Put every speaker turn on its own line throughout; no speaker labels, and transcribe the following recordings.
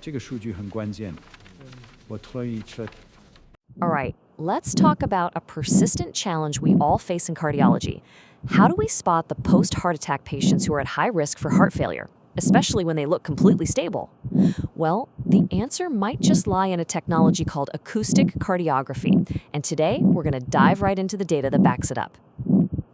这个数据很关键。我推测
All right, let's talk about a persistent challenge we all face in cardiology. How do we spot the post-heart attack patients who are at high risk for heart failure, especially when they look completely stable? Well, the answer might just lie in a technology called acoustic cardiography, and today we're going to dive right into the data that backs it up.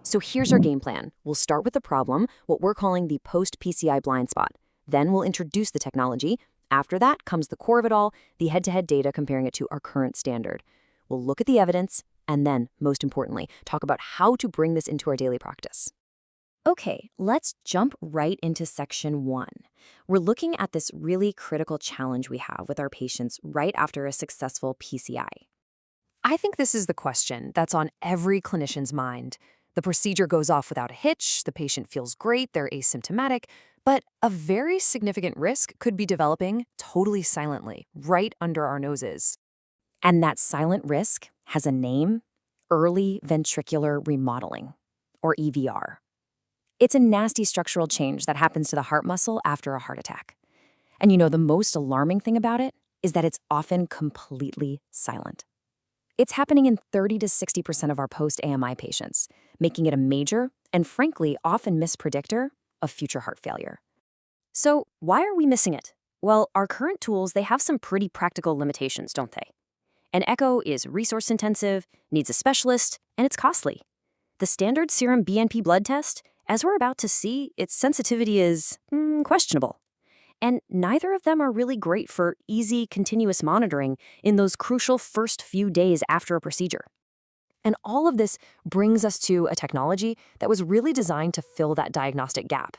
So here's our game plan. We'll start with the problem, what we're calling the post-PCI blind spot. Then we'll introduce the technology. After that comes the core of it all, the head-to-head data comparing it to our current standard. We'll look at the evidence, and then, most importantly, talk about how to bring this into our daily practice. Okay, let's jump right into section 1. We're looking at this really critical challenge we have with our patients right after a successful PCI. I think this is the question that's on every clinician's mind. The procedure goes off without a hitch, the patient feels great, they're asymptomatic, but a very significant risk could be developing totally silently, right under our noses. And that silent risk has a name: early ventricular remodeling, or EVR. It's a nasty structural change that happens to the heart muscle after a heart attack. And the most alarming thing about it is that it's often completely silent. It's happening in 30 to 60% of our post-AMI patients, making it a major and, frankly, often missed predictor of future heart failure. So why are we missing it? Well, our current tools, they have some pretty practical limitations, don't they? An echo is resource-intensive, needs a specialist, and it's costly. The standard serum BNP blood test, as we're about to see, its sensitivity is questionable. And neither of them are really great for easy, continuous monitoring in those crucial first few days after a procedure. And all of this brings us to a technology that was really designed to fill that diagnostic gap.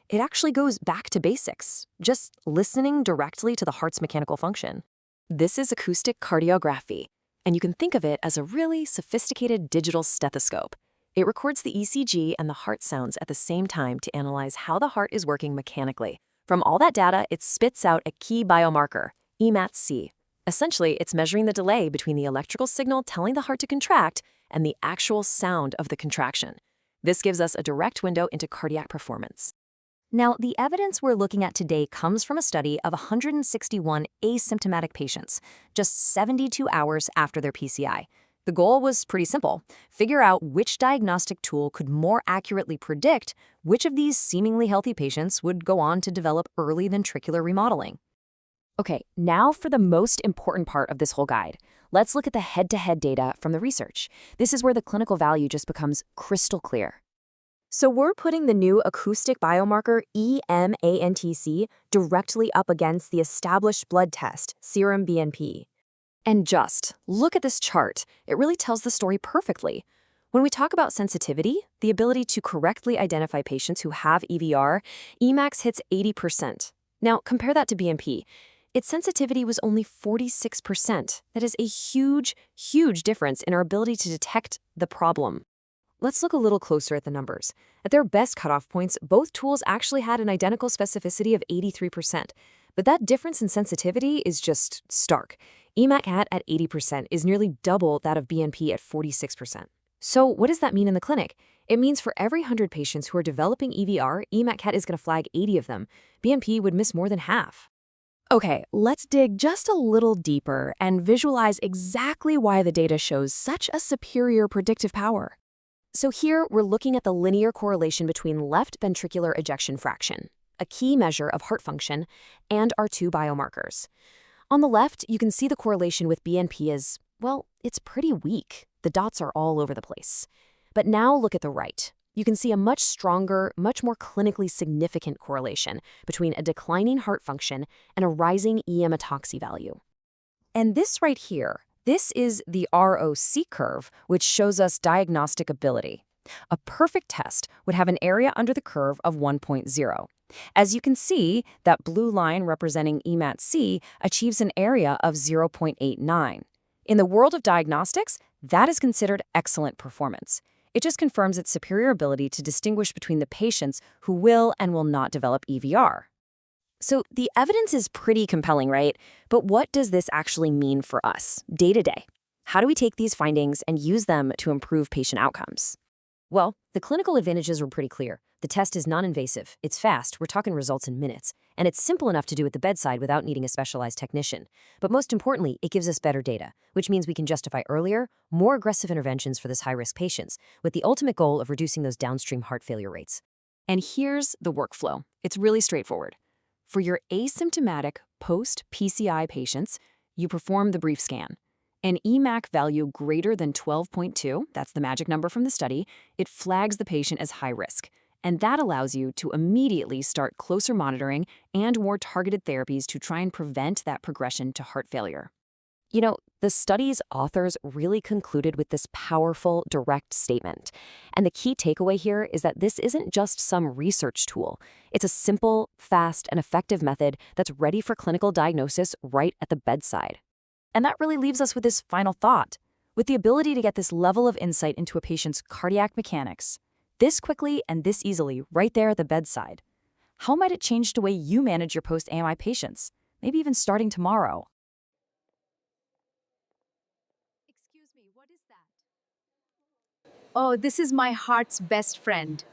It actually goes back to basics, just listening directly to the heart's mechanical function. This is acoustic cardiography, and you can think of it as a really sophisticated digital stethoscope. It records the ECG and the heart sounds at the same time to analyze how the heart is working mechanically. From all that data, it spits out a key biomarker, EMATc. Essentially, it's measuring the delay between the electrical signal telling the heart to contract and the actual sound of the contraction. This gives us a direct window into cardiac performance. Now, the evidence we're looking at today comes from a study of 161 asymptomatic patients, just 72 hours after their PCI. The goal was pretty simple: figure out which diagnostic tool could more accurately predict which of these seemingly healthy patients would go on to develop early ventricular remodeling. Okay, now for the most important part of this whole guide. Let's look at the head-to-head data from the research. This is where the clinical value just becomes crystal clear. So we're putting the new acoustic biomarker EMATc directly up against the established blood test, serum BNP. And just look at this chart. It really tells the story perfectly. When we talk about sensitivity, the ability to correctly identify patients who have EVR, EMATc hits 80%. Now, compare that to BNP. Its sensitivity was only 46%. That is a huge, huge difference in our ability to detect the problem. Let's look a little closer at the numbers. At their best cutoff points, both tools actually had an identical specificity of 83%. But that difference in sensitivity is just stark. EMATc at 80% is nearly double that of BNP at 46%. So what does that mean in the clinic? It means for every 100 patients who are developing EVR, EMATc is going to flag 80 of them. BNP would miss more than half. Okay, let's dig just a little deeper and visualize exactly why the data shows such a superior predictive power. So here we're looking at the linear correlation between left ventricular ejection fraction, a key measure of heart function, and our two biomarkers. On the left, you can see the correlation with BNP is, well, it's pretty weak. The dots are all over the place. But now look at the right. You can see a much stronger, much more clinically significant correlation between a declining heart function and a rising EMATc value. And this right here, this is the ROC curve, which shows us diagnostic ability. A perfect test would have an area under the curve of 1.0. As you can see, that blue line representing EMATc achieves an area of 0.89. In the world of diagnostics, that is considered excellent performance. It just confirms its superior ability to distinguish between the patients who will and will not develop EVR. So the evidence is pretty compelling, right? But what does this actually mean for us, day to day? How do we take these findings and use them to improve patient outcomes? Well, the clinical advantages were pretty clear. The test is non-invasive, it's fast, we're talking results in minutes, and it's simple enough to do at the bedside without needing a specialized technician. But most importantly, it gives us better data, which means we can justify earlier, more aggressive interventions for this high-risk patients, with the ultimate goal of reducing those downstream heart failure rates. And here's the workflow. It's really straightforward. For your asymptomatic post-PCI patients, you perform the brief scan. An EMATc value greater than 12.2, that's the magic number from the study, it flags the patient as high risk. And that allows you to immediately start closer monitoring and more targeted therapies to try and prevent that progression to heart failure. You know, the study's authors really concluded with this powerful, direct statement. And the key takeaway here is that this isn't just some research tool. It's a simple, fast, and effective method that's ready for clinical diagnosis right at the bedside. And that really leaves us with this final thought. With the ability to get this level of insight into a patient's cardiac mechanics, this quickly and this easily right there at the bedside, how might it change the way you manage your post-AMI patients? Maybe even starting tomorrow.
Excuse me, what is that? Oh, this is my heart's best friend.